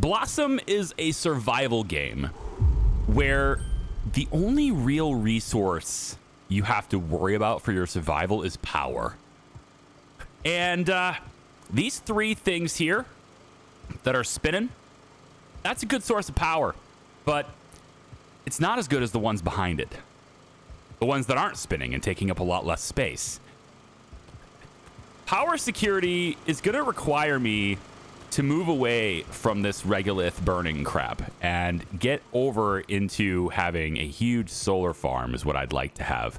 Blossom is a survival game where the only real resource you have to worry about for your survival is power. And these three things here that are spinning, that's a good source of power, but it's not as good as the ones behind it. The ones that aren't spinning and taking up a lot less space. Power security is going to require me to move away from this regolith burning crap and get over into having a huge solar farm is what I'd like to have.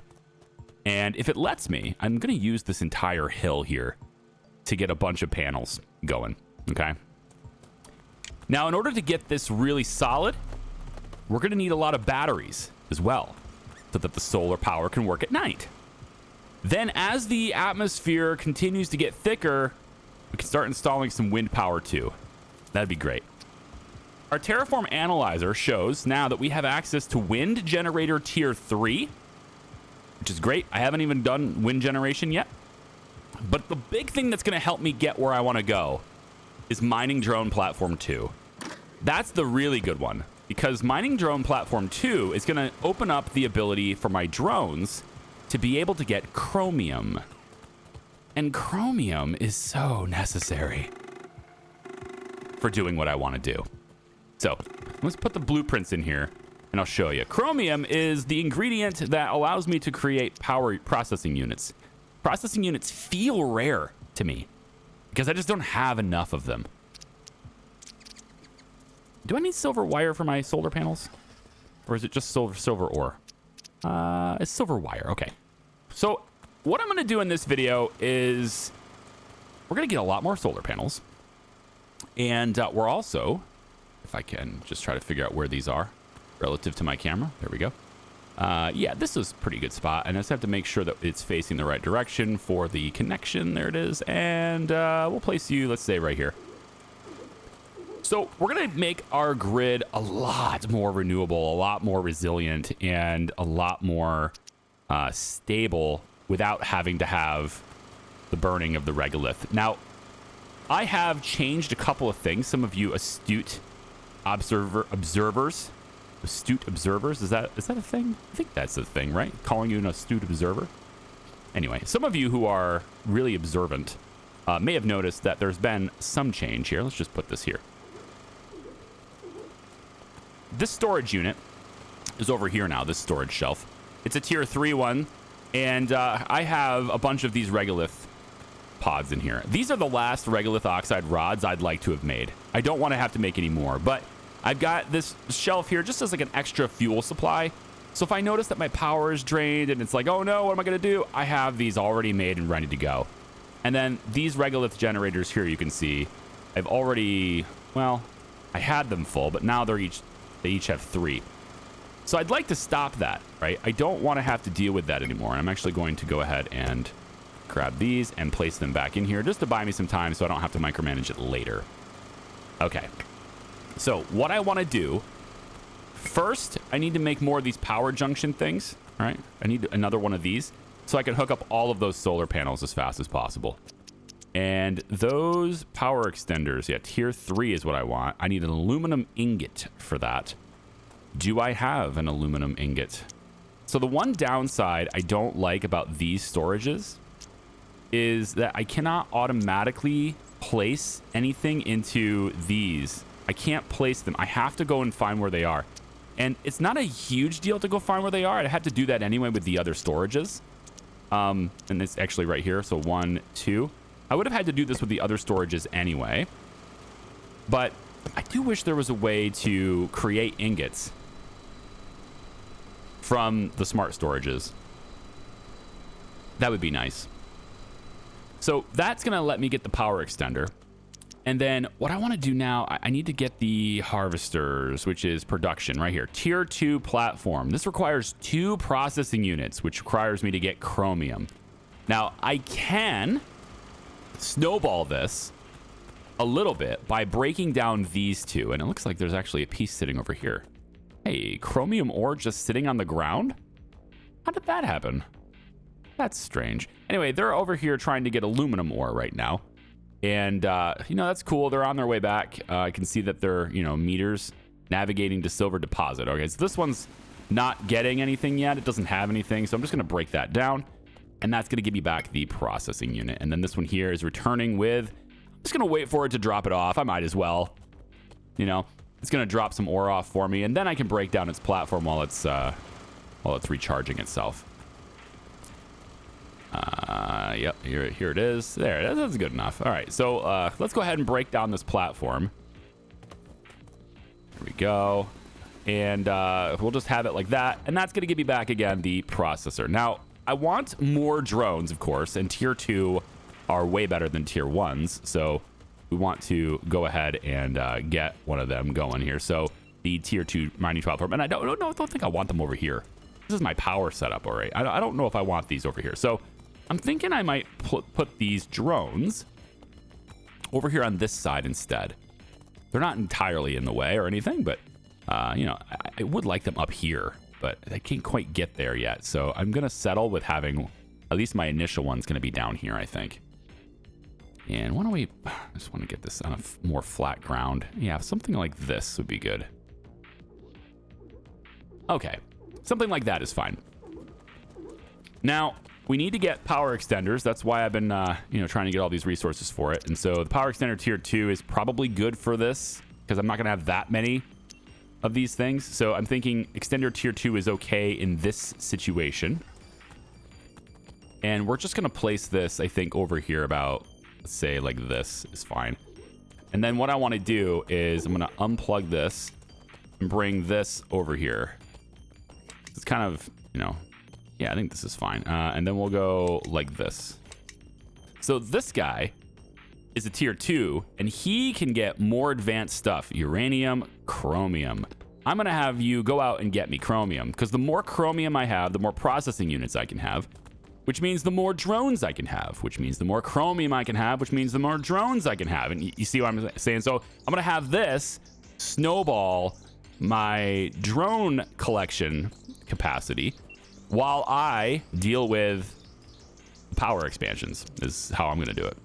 And if it lets me, I'm going to use this entire hill here to get a bunch of panels going, okay? Now, in order to get this really solid, we're going to need a lot of batteries as well so that the solar power can work at night. Then as the atmosphere continues to get thicker, we can start installing some wind power too. That'd be great. Our terraform analyzer shows now that we have access to wind generator tier 3, which is great. I haven't even done wind generation yet. But the big thing that's going to help me get where I want to go is mining drone platform 2. That's the really good one, because mining drone platform 2 is going to open up the ability for my drones to be able to get chromium. And chromium is so necessary for doing what I want to do. So let's put the blueprints in here and I'll show you. Chromium is the ingredient that allows me to create power processing units. Processing units feel rare to me because I just don't have enough of them. Do I need silver wire for my solar panels? Or is it just silver ore? It's silver wire. Okay. So what I'm going to do in this video is we're going to get a lot more solar panels. And we're also, if I can just try to figure out where these are relative to my camera. There we go. Yeah, this is a pretty good spot. And I just have to make sure that it's facing the right direction for the connection. There it is. And we'll place you, let's say, right here. So we're going to make our grid a lot more renewable, a lot more resilient, and a lot more stable without having to have the burning of the regolith. Now, I have changed a couple of things. Some of you astute observers, is that a thing? I think that's a thing, right? Calling you an astute observer. Anyway, some of you who are really observant may have noticed that there's been some change here. Let's just put this here. This storage unit is over here now, this storage shelf. It's a tier 3 one, and I have a bunch of these regolith pods in here. These are the last regolith oxide rods I'd like to have made. I don't want to have to make any more, but I've got this shelf here just as like an extra fuel supply. So if I notice that my power is drained and it's like, oh no, what am I going to do? I have these already made and ready to go. And then these regolith generators here, you can see, I've already, well, I had them full, but now they each have 3. So I'd like to stop that, right? I don't want to have to deal with that anymore. I'm actually going to go ahead and grab these and place them back in here just to buy me some time so I don't have to micromanage it later. Okay. So what I want to do, first, I need to make more of these power junction things, all right? I need another one of these so I can hook up all of those solar panels as fast as possible. And those power extenders, yeah, tier 3 is what I want. I need an aluminum ingot for that. Do I have an aluminum ingot? So the one downside I don't like about these storages is that I cannot automatically place anything into these. I can't place them. I have to go and find where they are. And it's not a huge deal to go find where they are. I had to do that anyway with the other storages. And it's actually right here. So 1, 2. I would have had to do this with the other storages anyway. But I do wish there was a way to create ingots from the smart storages. That would be nice. So that's going to let me get the power extender. And then what I want to do now, I need to get the harvesters, which is production right here. Tier 2 platform. This requires 2 processing units, which requires me to get chromium. Now, I can snowball this a little bit by breaking down these 2. And it looks like there's actually a piece sitting over here. Hey, chromium ore just sitting on the ground? How did that happen? That's strange. Anyway, they're over here trying to get aluminum ore right now. And, that's cool. They're on their way back. I can see that they're, meters navigating to silver deposit. Okay, so this one's not getting anything yet. It doesn't have anything. So I'm just going to break that down. And that's going to give me back the processing unit. And then this one here is returning with... I'm just going to wait for it to drop it off. I might as well. It's going to drop some ore off for me. And then I can break down its platform while it's recharging itself. Yep, here it is. There, that's good enough. All right, so let's go ahead and break down this platform. Here we go. And we'll just have it like that. And that's going to give me back, again, the processor. Now, I want more drones, of course, and tier 2 are way better than tier 1s. So we want to go ahead and get one of them going here. So the tier 2 mining platform. And I don't think I want them over here. This is my power setup, all right? I don't know if I want these over here. So I'm thinking I might put these drones over here on this side instead. They're not entirely in the way or anything, but, I would like them up here, but I can't quite get there yet. So I'm going to settle with having, at least my initial one's going to be down here, I think. And why don't we, I just want to get this on a more flat ground. Yeah, something like this would be good. Okay, something like that is fine. Now, we need to get power extenders. That's why I've been, trying to get all these resources for it. And so the power extender tier 2 is probably good for this because I'm not going to have that many of these things. So I'm thinking extender tier 2 is okay in this situation. And we're just going to place this, I think, over here about, let's say, like this is fine. And then what I want to do is I'm going to unplug this and bring this over here. It's kind of, yeah, I think this is fine. And then we'll go like this. So this guy is a tier 2, and he can get more advanced stuff. Uranium, chromium. I'm going to have you go out and get me chromium, because the more chromium I have, the more processing units I can have, which means the more drones I can have, which means the more chromium I can have, which means the more drones I can have. And you see what I'm saying? So I'm going to have this snowball my drone collection capacity while I deal with power expansions is how I'm going to do it.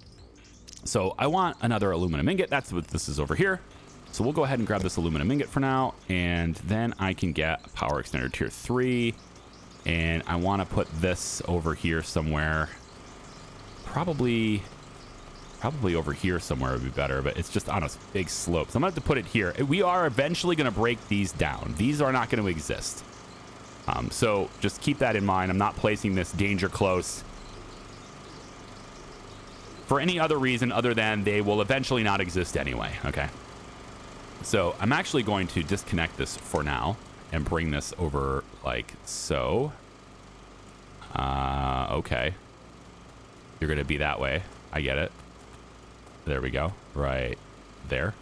So I want another aluminum ingot. That's what this is over here. So we'll go ahead and grab this aluminum ingot for now. And then I can get a power extender tier 3. And I want to put this over here somewhere. Probably over here somewhere would be better, but it's just on a big slope. So I'm going to have to put it here. We are eventually going to break these down. These are not going to exist. So just keep that in mind. I'm not placing this danger close for any other reason other than they will eventually not exist anyway. Okay. So I'm actually going to disconnect this for now and bring this over like so. Okay. You're going to be that way. I get it. There we go. Right there.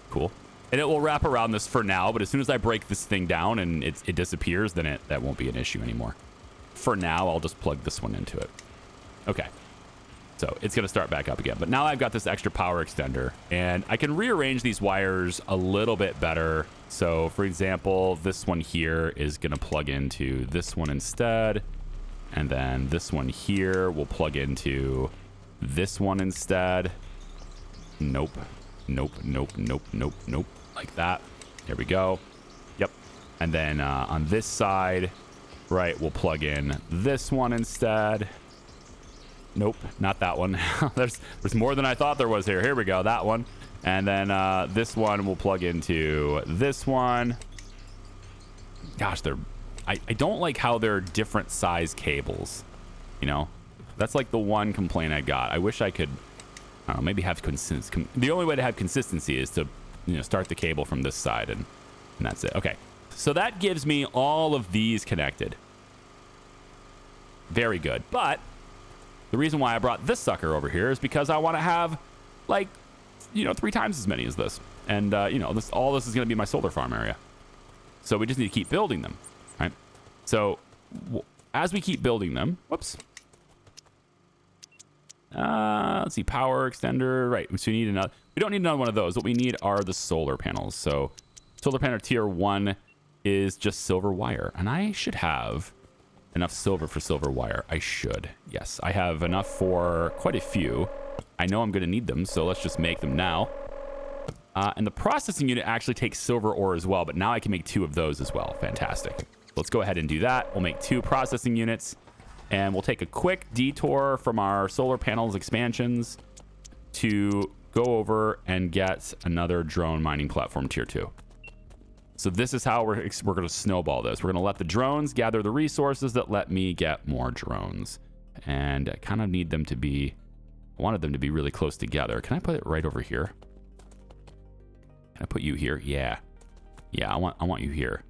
Cool. And it will wrap around this for now, but as soon as I break this thing down and it disappears, then that won't be an issue anymore. For now, I'll just plug this one into it. Okay. So it's going to start back up again. But now I've got this extra power extender, and I can rearrange these wires a little bit better. So, for example, this one here is going to plug into this one instead. And then this one here will plug into this one instead. Nope. Nope, nope, nope, nope, nope. Like that. There we go. Yep. And then on this side, right, we'll plug in this one instead. Nope, not that one. there's more than I thought there was here. Here we go, that one. And then this one will plug into this one. Gosh, I don't like how they're different size cables. That's like the one complaint I got. I wish I could... I don't know, maybe have consistency. The only way to have consistency is to, start the cable from this side, and that's it. Okay, so that gives me all of these connected. Very good. But the reason why I brought this sucker over here is because I want to have, 3 times as many as this. And, all this is going to be my solar farm area. So we just need to keep building them, right? So as we keep building them, whoops. Let's see, power extender, right? So we need another. We don't need another one of those. What we need are the solar panels. So solar panel tier 1 is just silver wire, and I should have enough silver for silver wire. I should. Yes, I have enough for quite a few. I know I'm going to need them, so let's just make them now. And the processing unit actually takes silver ore as well, but now I can make 2 of those as well. Fantastic. Let's go ahead and do that. We'll make 2 processing units, and we'll take a quick detour from our solar panels expansions to go over and get another drone mining platform tier 2. So this is how we're going to snowball this. We're going to let the drones gather the resources that let me get more drones. And I kind of need them to be, I wanted them to be really close together. Can I put it right over here? Can I put you here? Yeah. Yeah, I want you here.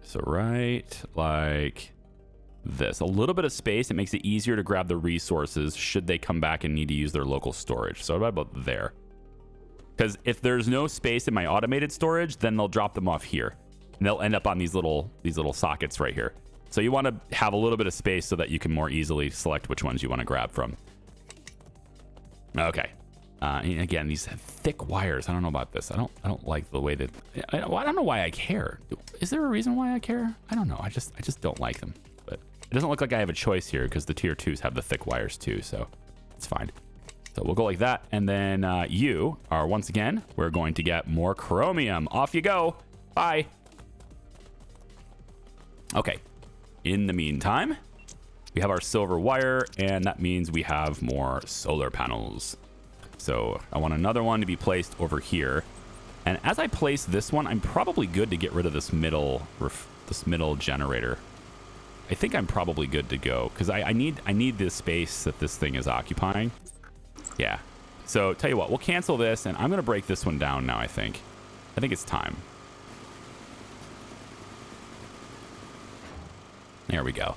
So right like this. A little bit of space. It makes it easier to grab the resources should they come back and need to use their local storage. So about there. Because if there's no space in my automated storage, then they'll drop them off here. And they'll end up on these little sockets right here. So you want to have a little bit of space so that you can more easily select which ones you want to grab from. Okay. And again, these thick wires. I don't know about this. I don't like the way that. I don't know why I care. Is there a reason why I care? I don't know. I just don't like them. But it doesn't look like I have a choice here because the tier 2s have the thick wires too. So it's fine. So we'll go like that. And then you are, once again, we're going to get more chromium. Off you go. Bye. Okay. In the meantime, we have our silver wire, and that means we have more solar panels. So I want another one to be placed over here. And as I place this one, I'm probably good to get rid of this middle generator. I think I'm probably good to go because I need this space that this thing is occupying. Yeah. So tell you what, we'll cancel this, and I'm going to break this one down now, I think. I think it's time. There we go.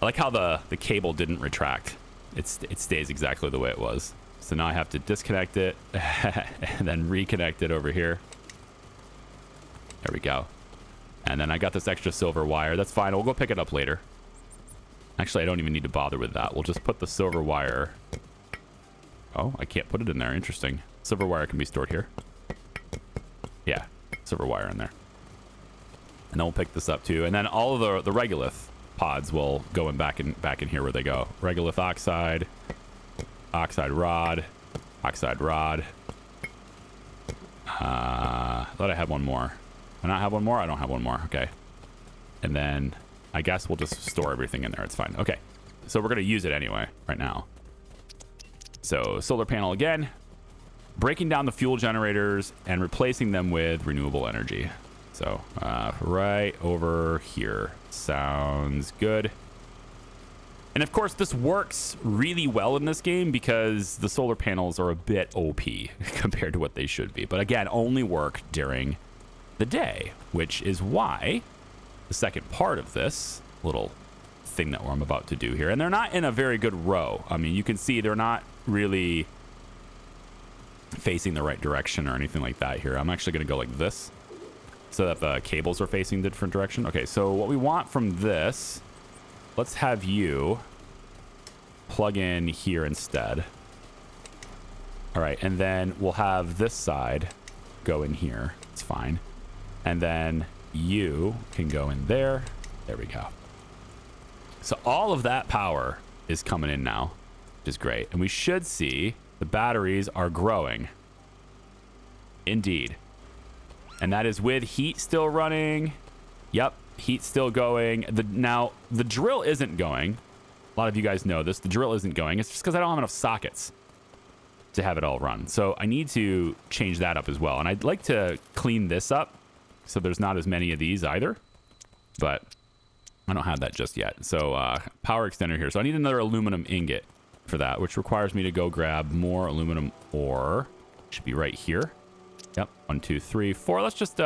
I like how the cable didn't retract. It stays exactly the way it was. So now I have to disconnect it and then reconnect it over here. There we go. And then I got this extra silver wire. That's fine. We'll go pick it up later. Actually, I don't even need to bother with that. We'll just put the silver wire. Oh, I can't put it in there. Interesting. Silver wire can be stored here. Yeah, silver wire in there. And then we'll pick this up too. And then all of the regolith pods will go back in here where they go. Regolith oxide, oxide rod, oxide rod. I thought I had one more. Do I not have one more? I don't have one more. Okay. And then I guess we'll just store everything in there. It's fine. Okay. So we're going to use it anyway right now. So solar panel again, breaking down the fuel generators and replacing them with renewable energy. So right over here. Sounds good. And of course, this works really well in this game because the solar panels are a bit OP compared to what they should be. But again, only work during the day, which is why the second part of this little thing that I'm about to do here, and they're not in a very good row. I mean, you can see they're not really facing the right direction or anything like that here. I'm actually going to go like this so that the cables are facing the different direction. Okay, so what we want from this, let's have you plug in here instead. All right, and then we'll have this side go in here. It's fine. And then you can go in there. There we go. So all of that power is coming in now, which is great. And we should see the batteries are growing. Indeed. And that is with heat still running. Yep, heat still going. Now, the drill isn't going. A lot of you guys know this. The drill isn't going. It's just because I don't have enough sockets to have it all run. So I need to change that up as well. And I'd like to clean this up so there's not as many of these either. But I don't have that just yet. So power extender here. So I need another aluminum ingot for that, which requires me to go grab more aluminum ore. Should be right here. Yep, 1, 2, 3, 4. Let's just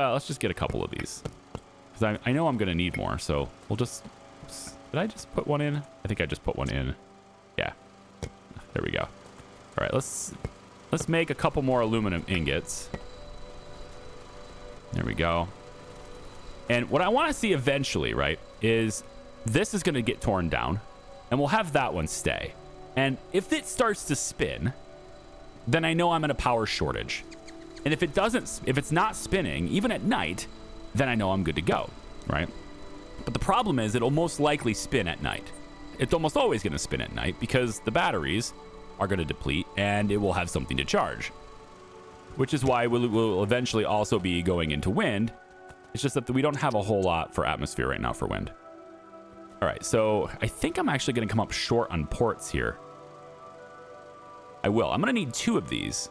get a couple of these because I know I'm gonna need more. So we'll just. Did I just put one in? I think I just put one in. Yeah. There we go. All right, let's make a couple more aluminum ingots. There we go. And what I want to see eventually, right, is this is going to get torn down, and we'll have that one stay. And if it starts to spin, then I know I'm in a power shortage. And if it's not spinning, even at night, then I know I'm good to go, right? But the problem is it'll most likely spin at night. it's almost always going to spin at night because the batteries are going to deplete and it will have something to charge, which is why we'll eventually also be going into wind. It's just that we don't have a whole lot for atmosphere right now for wind. All right, so I think I'm actually going to come up short on ports here. I will. I'm going to need 2 of these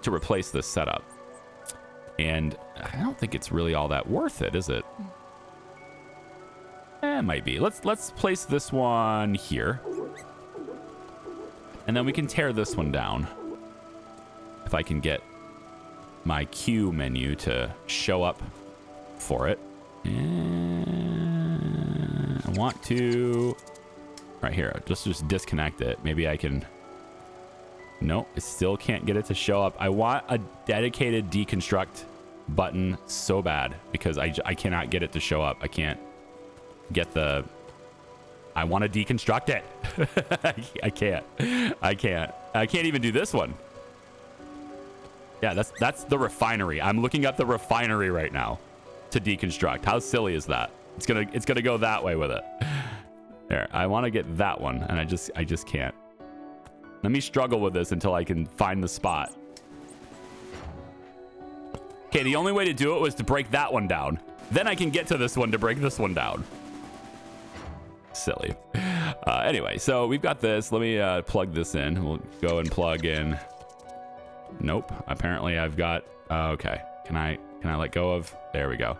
to replace this setup. And I don't think it's really all that worth it, is it? It might be. Let's place this one here. And then we can tear this one down. If I can get my queue menu to show up for it. And I want to... Right here. Just disconnect it. Maybe I can... Nope, I still can't get it to show up. I want a dedicated deconstruct button so bad because I cannot get it to show up. I can't get the... I want to deconstruct it. I can't. I can't even do this one. Yeah, that's the refinery. I'm looking at the refinery right now to deconstruct. How silly is that? It's gonna go that way with it. There, I want to get that one, and I just can't. Let me struggle with this until I can find the spot. Okay, the only way to do it was to break that one down. Then I can get to this one to break this one down. Silly. Anyway, so we've got this. Let me plug this in. We'll go and plug in. Nope. Apparently I've got... okay. Can I let go of... There we go.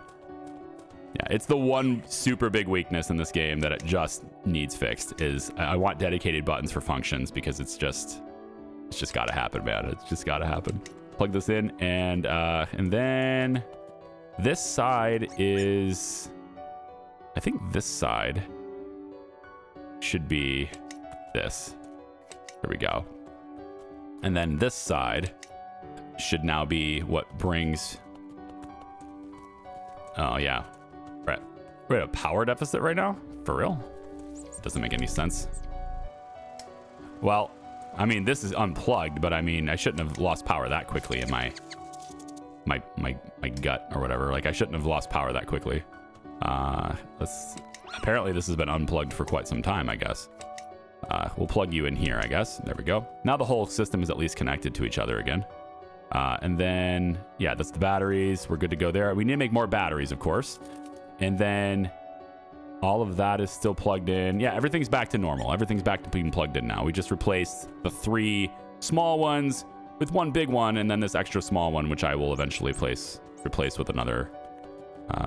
Yeah, it's the one super big weakness in this game that it just needs fixed is I want dedicated buttons for functions because it's just got to happen, man. It's just got to happen. Plug this in and then this side is... I think this side should be this. There we go. And then this side should now be what brings... Oh, yeah. Right. We're at a power deficit right now? For real? Doesn't make any sense. Well, I mean, this is unplugged, but I mean, I shouldn't have lost power that quickly in my gut or whatever. Like, I shouldn't have lost power that quickly. Apparently this has been unplugged for quite some time, I guess. We'll plug you in here, I guess. There we go. Now the whole system is at least connected to each other again. And then, yeah, that's the batteries. We're good to go there. We need to make more batteries, of course. And then all of that is still plugged in. Yeah, everything's back to normal. Everything's back to being plugged in now. We just replaced the 3 small ones with 1 big one, and then this extra small one, which I will eventually replace with another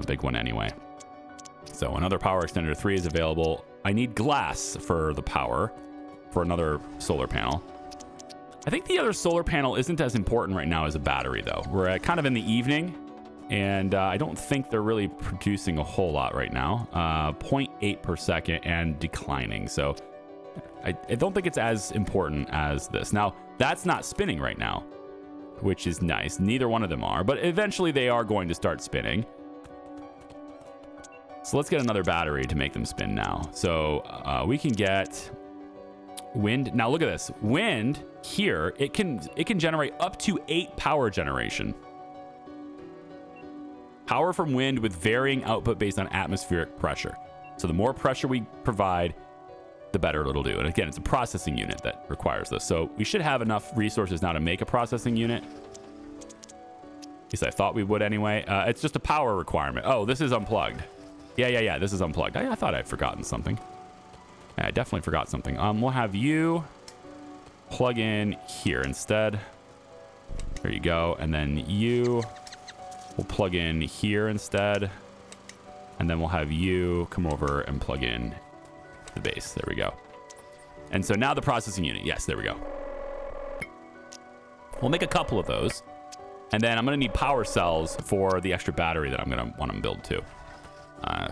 big one anyway. So another power extender 3 is available. I need glass for the power for another solar panel. I think the other solar panel isn't as important right now as a battery, though. We're kind of in the evening, and I don't think they're really producing a whole lot right now. 0.8 per second and declining. So I don't think it's as important as this. Now, that's not spinning right now, which is nice. Neither one of them are, but eventually they are going to start spinning. So let's get another battery to make them spin now. So we can get wind. Now look at this. Wind here, it can generate up to 8 power generation. Power from wind with varying output based on atmospheric pressure. So the more pressure we provide, the better it'll do. And again, it's a processing unit that requires this. So we should have enough resources now to make a processing unit. At least I thought we would anyway. It's just a power requirement. Oh, this is unplugged. Yeah. This is unplugged. I thought I'd forgotten something. Yeah, I definitely forgot something. We'll have you plug in here instead. There you go. And then you will plug in here instead. And then we'll have you come over and plug in the base. There we go. And so now the processing unit. Yes, there we go. We'll make a couple of those. And then I'm going to need power cells for the extra battery that I'm going to want to build too.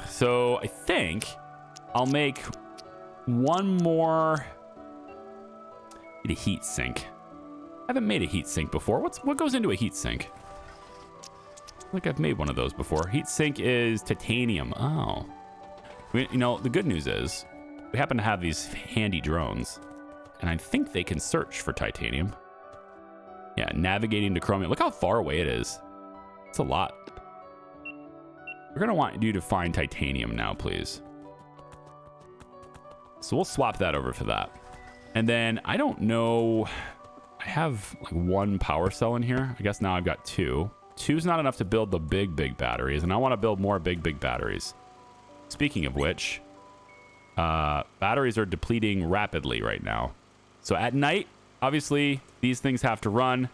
So I think I'll make one more. Need a heat sink. I haven't made a heat sink before. What goes into a heat sink? I think I've made one of those before. Heat sink is titanium. Oh. You know, the good news is we happen to have these handy drones, and I think they can search for titanium. Yeah, navigating to Chromium. Look how far away it is. It's a lot. We're going to want you to find titanium now, please. So we'll swap that over for that. And then I don't know. I have like 1 power cell in here. I guess now I've got 2. 2's not enough to build the big batteries, and I want to build more big batteries. Speaking of which, batteries are depleting rapidly right now. So at night, obviously, these things have to run,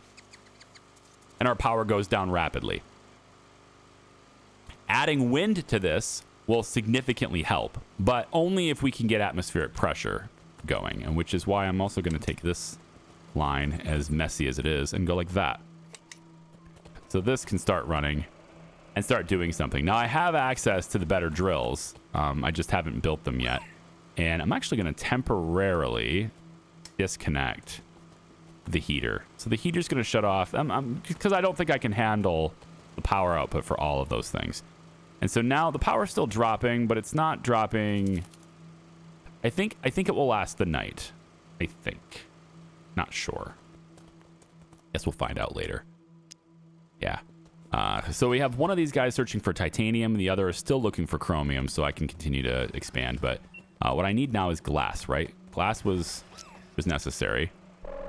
and our power goes down rapidly. Adding wind to this will significantly help, but only if we can get atmospheric pressure going, and which is why I'm also going to take this line, as messy as it is, and go like that. So this can start running and start doing something. Now I have access to the better drills. I just haven't built them yet. And I'm actually going to temporarily disconnect the heater. So the heater's going to shut off because I don't think I can handle the power output for all of those things. And so now the power's still dropping, but it's not dropping. I think it will last the night. I think. Not sure. Guess we'll find out later. Yeah. So we have one of these guys searching for titanium. The other is still looking for chromium, so I can continue to expand. But what I need now is glass, right? Glass was necessary.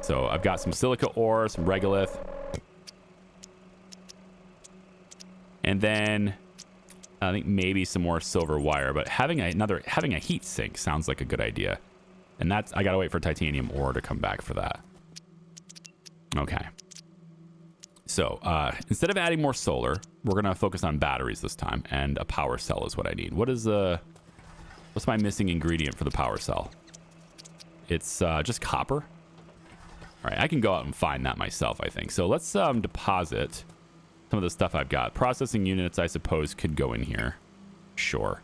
So I've got some silica ore, some regolith. And then I think maybe some more silver wire. But having a heat sink sounds like a good idea. And I gotta wait for titanium ore to come back for that. Okay. So instead of adding more solar, we're gonna focus on batteries this time, and a power cell is what I need. What's my missing ingredient for the power cell? It's just copper. All right, I can go out and find that myself, I think. So let's deposit some of the stuff I've got. Processing units, I suppose, could go in here. Sure.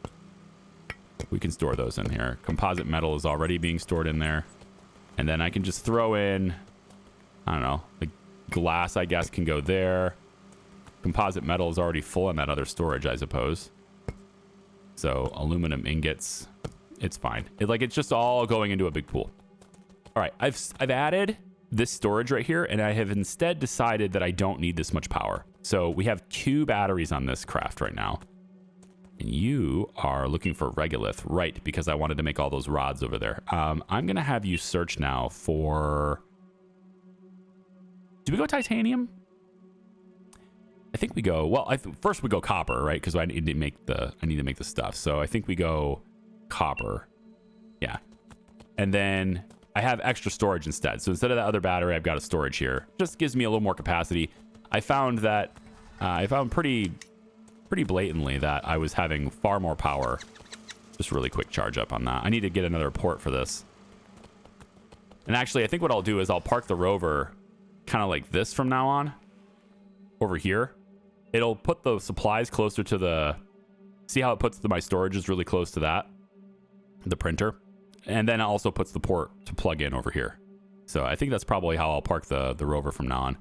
We can store those in here. Composite metal is already being stored in there. And then I can just throw in, I don't know, like glass, I guess, can go there. Composite metal is already full in that other storage, I suppose. So aluminum ingots, it's fine. It's just all going into a big pool. All right, I've added this storage right here, and I have instead decided that I don't need this much power. So we have 2 batteries on this craft right now. And you are looking for regolith, right? Because I wanted to make all those rods over there. I'm going to have you search now for... Do we go titanium? I think we go... Well, first we go copper, right? Because I need to make the stuff. So I think we go copper. Yeah. And then I have extra storage instead. So instead of the other battery, I've got a storage here. Just gives me a little more capacity. I found that... pretty blatantly that I was having far more power. Just really quick charge up on that. I need to get another port for this. And actually, I think what I'll do is I'll park the rover kind of like this from now on. Over here. It'll put the supplies closer to the... See how it puts my storages really close to that? The printer. And then it also puts the port to plug in over here. So I think that's probably how I'll park the rover from now on.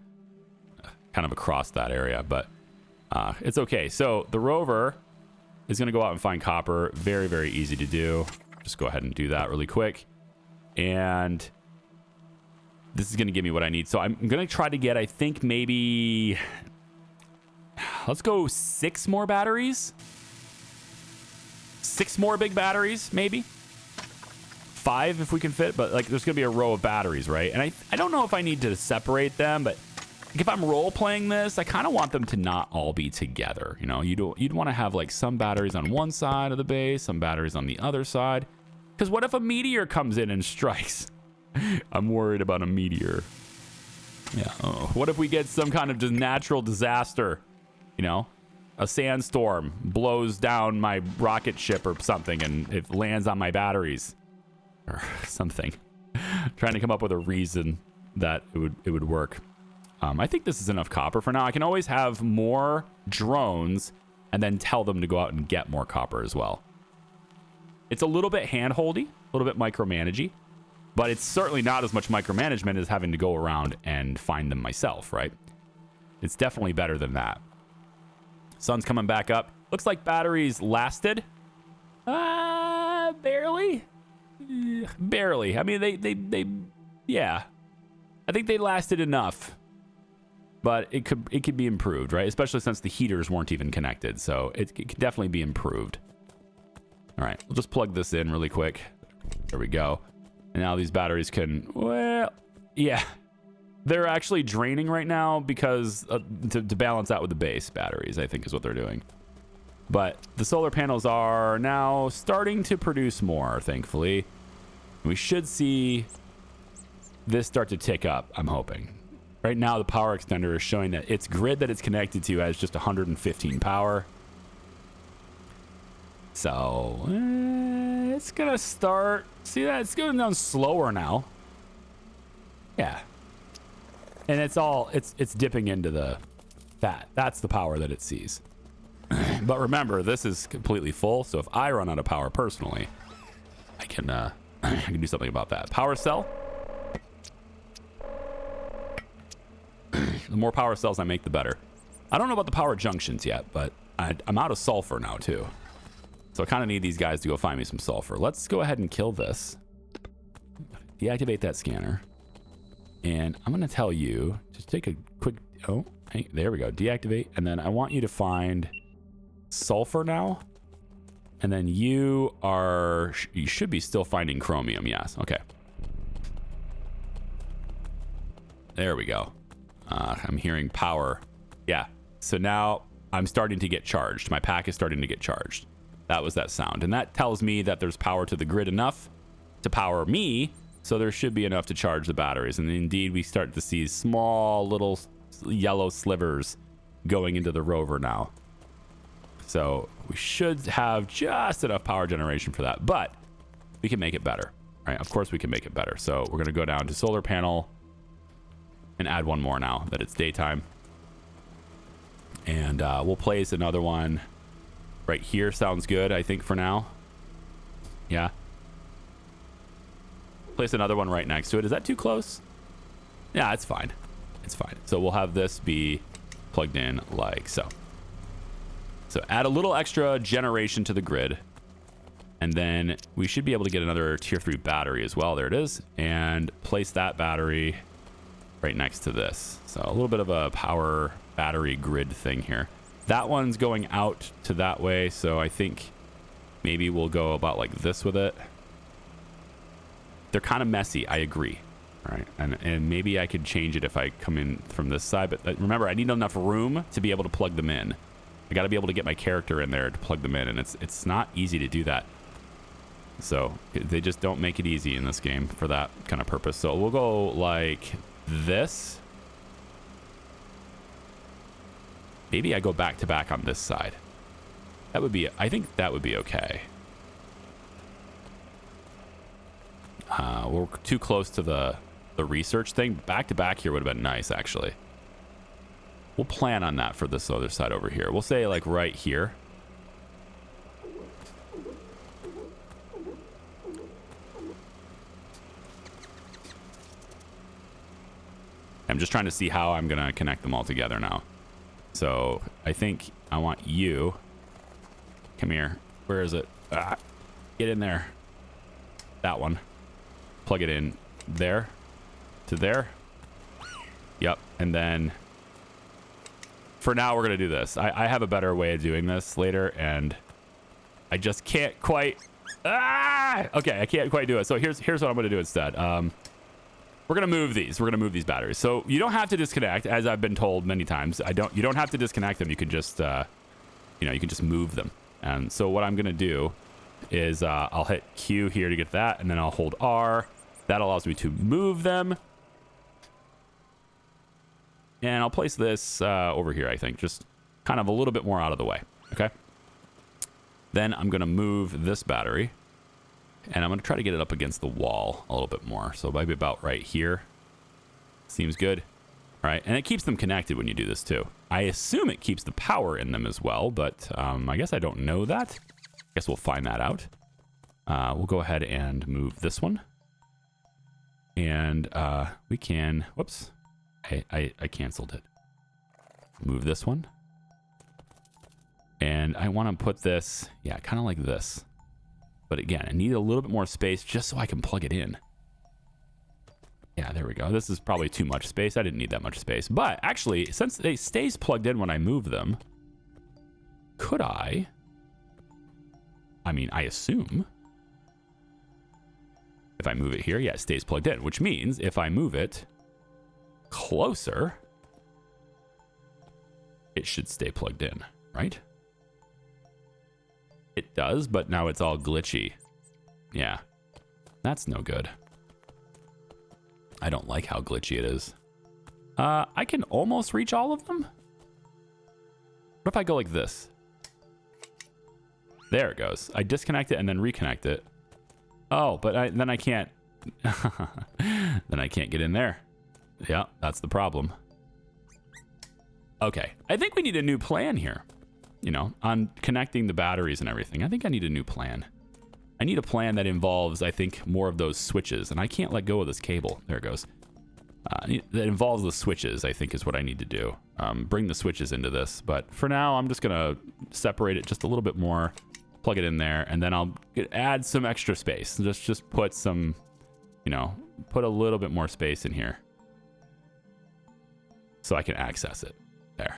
Kind of across that area, but... it's okay. So the rover is going to go out and find copper. Very, very easy to do. Just go ahead and do that really quick. And this is going to give me what I need. So I'm going to try to get, I think, maybe... Let's go 6 more batteries. 6 more big batteries, maybe. 5 if we can fit. But there's going to be a row of batteries, right? And I don't know if I need to separate them, but... If I'm role playing this, I kind of want them to not all be together. You know, you'd want to have some batteries on one side of the base, some batteries on the other side. Because what if a meteor comes in and strikes? I'm worried about a meteor. Yeah. Oh, what if we get some kind of natural disaster? You know, a sandstorm blows down my rocket ship or something, and it lands on my batteries or something. Trying to come up with a reason that it would work. I think this is enough copper for now. I can always have more drones and then tell them to go out and get more copper as well. It's a little bit hand-holdy, a little bit micromanagey, but it's certainly not as much micromanagement as having to go around and find them myself, right? It's definitely better than that. Sun's coming back up. Looks like batteries lasted. Barely. Barely. I mean, they yeah. I think they lasted enough. But it could be improved, right? Especially since the heaters weren't even connected. So it could definitely be improved. All right, we'll just plug this in really quick. There we go. And now these batteries can, well, yeah. They're actually draining right now because to balance out with the base batteries, I think is what they're doing. But the solar panels are now starting to produce more, thankfully. We should see this start to tick up, I'm hoping. Right now, the power extender is showing that its grid that it's connected to has just 115 power. So, it's going to start... See that? It's going down slower now. Yeah. And it's dipping into the fat. That's the power that it sees. But remember, this is completely full, so if I run out of power personally, I can do something about that. Power cell. The more power cells I make, the better. I don't know about the power junctions yet, but I'm out of sulfur now, too. So I kind of need these guys to go find me some sulfur. Let's go ahead and kill this. Deactivate that scanner. And I'm going to tell you, just take a quick... Oh, hey, there we go. Deactivate. And then I want you to find sulfur now. And then you should be still finding chromium. Yes. Okay. There we go. I'm hearing power. Yeah. So now I'm starting to get charged. My pack is starting to get charged. That was that sound. And that tells me that there's power to the grid enough to power me. So there should be enough to charge the batteries. And indeed, we start to see small little yellow slivers going into the rover now. So we should have just enough power generation for that. But we can make it better. Right? Of course we can make it better. So we're going to go down to solar panel and add one more now that it's daytime. And we'll place another one right here. Sounds good, I think, for now. Yeah. Place another one right next to it. Is that too close? Yeah, it's fine. It's fine. So we'll have this be plugged in like so. So add a little extra generation to the grid. And then we should be able to get another tier 3 battery as well. There it is. And place that battery right next to this. So a little bit of a power battery grid thing here. That one's going out to that way. So I think maybe we'll go about like this with it. They're kind of messy. I agree. All right. And maybe I could change it if I come in from this side. But remember, I need enough room to be able to plug them in. I got to be able to get my character in there to plug them in. And it's not easy to do that. So they just don't make it easy in this game for that kind of purpose. So we'll go like this. Maybe I go back to back on this side. That would be, I think that would be okay. We're too close to the research thing. Back to back here would have been nice, actually. We'll plan on that for this other side over here. We'll say like right here. I'm just trying to see how I'm going to connect them all together now. So I think I want you. Come here. Where is it? Get in there. That one. Plug it in there to there. Yep. And then for now, we're going to do this. I have a better way of doing this later, and I just can't quite. Okay, I can't quite do it. So here's what I'm going to do instead. We're going to move these. We're going to move these batteries. So you don't have to disconnect, as I've been told many times. You don't have to disconnect them. You can just, you can just move them. And so what I'm going to do is I'll hit Q here to get that, and then I'll hold R. That allows me to move them. And I'll place this over here, I think, just kind of a little bit more out of the way. Okay. Then I'm going to move this battery. And I'm going to try to get it up against the wall a little bit more. So maybe about right here. Seems good. All right. And it keeps them connected when you do this too. I assume it keeps the power in them as well, but I guess I don't know that. I guess we'll find that out. We'll go ahead and move this one. And we can, whoops, I canceled it. Move this one. And I want to put this, yeah, kind of like this. But again, I need a little bit more space just so I can plug it in. Yeah, there we go. This is probably too much space. I didn't need that much space. But actually, since it stays plugged in when I move them, could I mean, I assume If I move it here, yeah, it stays plugged in, which means if I move it closer, it should stay plugged in, right? It does, but now it's all glitchy. Yeah, that's no good. I don't like how glitchy it is. I can almost reach all of them. What if I go like this? There it goes. I disconnect it and then reconnect it. Oh, but then I can't. Then I can't get in there. Yeah, that's the problem. Okay, I think we need a new plan here. You know, on connecting the batteries and everything. I think I need a new plan. I need a plan that involves, I think, more of those switches. And I can't let go of this cable. There it goes. That involves the switches, I think, is what I need to do. Bring the switches into this. But for now, I'm just going to separate it just a little bit more. Plug it in there. And then I'll add some extra space. Just put some, you know, put a little bit more space in here. So I can access it. There.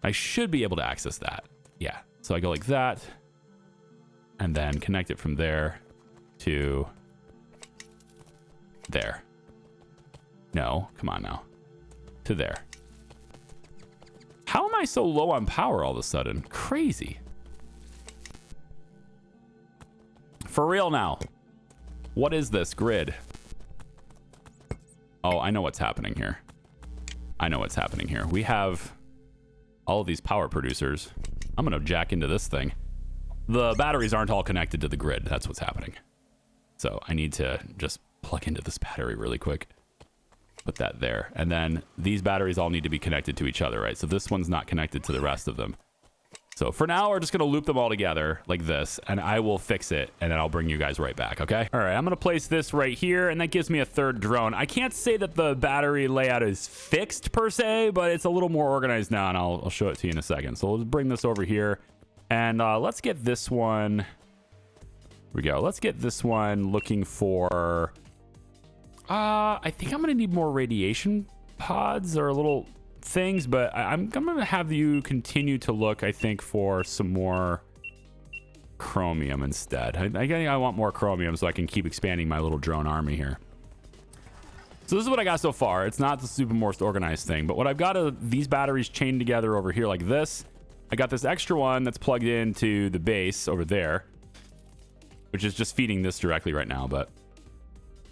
I should be able to access that. Yeah. So I go like that. And then connect it from there to there. No, come on now. To there. How am I so low on power all of a sudden? Crazy. For real now. What is this grid? Oh, I know what's happening here. I know what's happening here. We have all of these power producers. I'm going to jack into this thing. The batteries aren't all connected to the grid. That's what's happening. So I need to just plug into this battery really quick. Put that there. And then these batteries all need to be connected to each other, right? So this one's not connected to the rest of them. So for now, we're just going to loop them all together like this, and I will fix it, and then I'll bring you guys right back, okay? All right, I'm going to place this right here, and that gives me a third drone. I can't say that the battery layout is fixed per se, but it's a little more organized now, and I'll show it to you in a second. So we'll just bring this over here, and let's get this one. Here we go. Let's get this one looking for... I think I'm going to need more radiation pods or little things, but I'm going to have you continue to look, I think, for some more chromium instead. I want more chromium so I can keep expanding my little drone army here. So this is what I got so far. It's not the super most organized thing, but what I've got are these batteries chained together over here like this. I got this extra one that's plugged into the base over there, which is just feeding this directly right now, but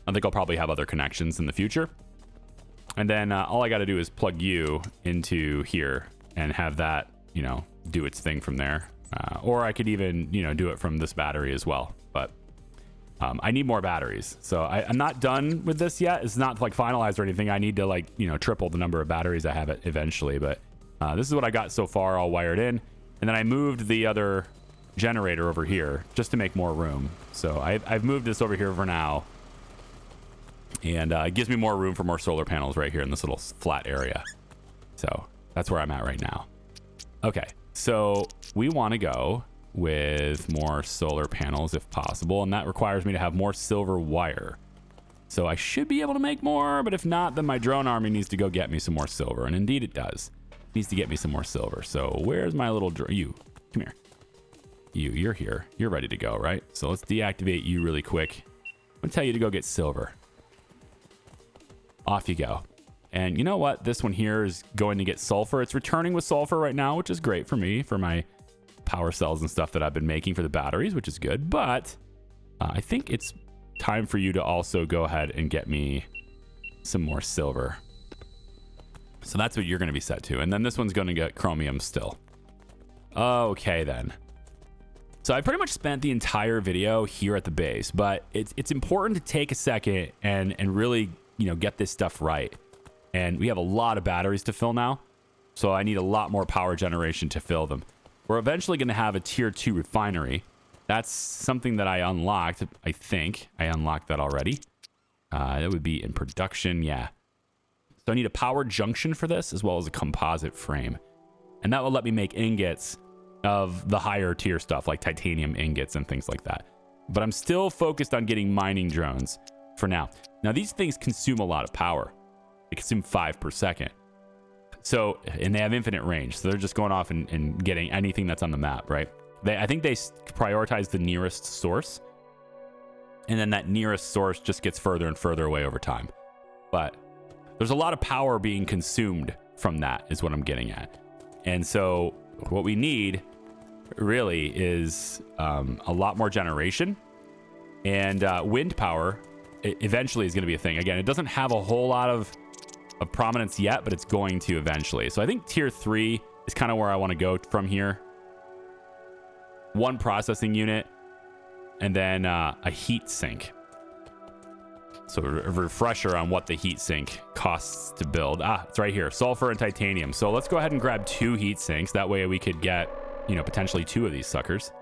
I think I'll probably have other connections in the future. And then all I got to do is plug you into here and have that, you know, do its thing from there. Or I could even, you know, do it from this battery as well. But I need more batteries. So I'm not done with this yet. It's not like finalized or anything. I need to like, you know, triple the number of batteries I have it eventually. But this is what I got so far all wired in. And then I moved the other generator over here just to make more room. So I've moved this over here for now. And it gives me more room for more solar panels right here in this little flat area. So that's where I'm at right now. Okay, so we want to go with more solar panels if possible. And that requires me to have more silver wire. So I should be able to make more. But if not, then my drone army needs to go get me some more silver. And indeed it does. It needs to get me some more silver. So where's my little drone? You, come here. You're here. You're ready to go, right? So let's deactivate you really quick. I'm going to tell you to go get silver. Off you go. And you know what? This one here is going to get sulfur. It's returning with sulfur right now, which is great for me, for my power cells and stuff that I've been making for the batteries, which is good. But I think it's time for you to also go ahead and get me some more silver. So that's what you're going to be set to. And then this one's going to get chromium still. Okay, then. So I pretty much spent the entire video here at the base, but it's important to take a second and really, you know, get this stuff right. And we have a lot of batteries to fill now, so I need a lot more power generation to fill them. We're eventually going to have a tier 2 refinery. That's something that I unlocked. I think I unlocked that already. That would be in production. Yeah. So I need a power junction for this, as well as a composite frame, and that will let me make ingots of the higher tier stuff, like titanium ingots and things like that. But I'm still focused on getting mining drones for now. Now these things consume a lot of power. They consume 5 per second. So, and they have infinite range. So they're just going off and getting anything that's on the map, right? I think they prioritize the nearest source. And then that nearest source just gets further and further away over time. But there's a lot of power being consumed from that is what I'm getting at. And so what we need really is a lot more generation, and wind power eventually is going to be a thing. Again, it doesn't have a whole lot of prominence yet, but it's going to eventually. So I think tier 3 is kind of where I want to go from here. One processing unit, and then a heat sink. So a refresher on what the heat sink costs to build. It's right here, sulfur and titanium. So let's go ahead and grab 2 heat sinks. That way we could get, potentially 2 of these suckers.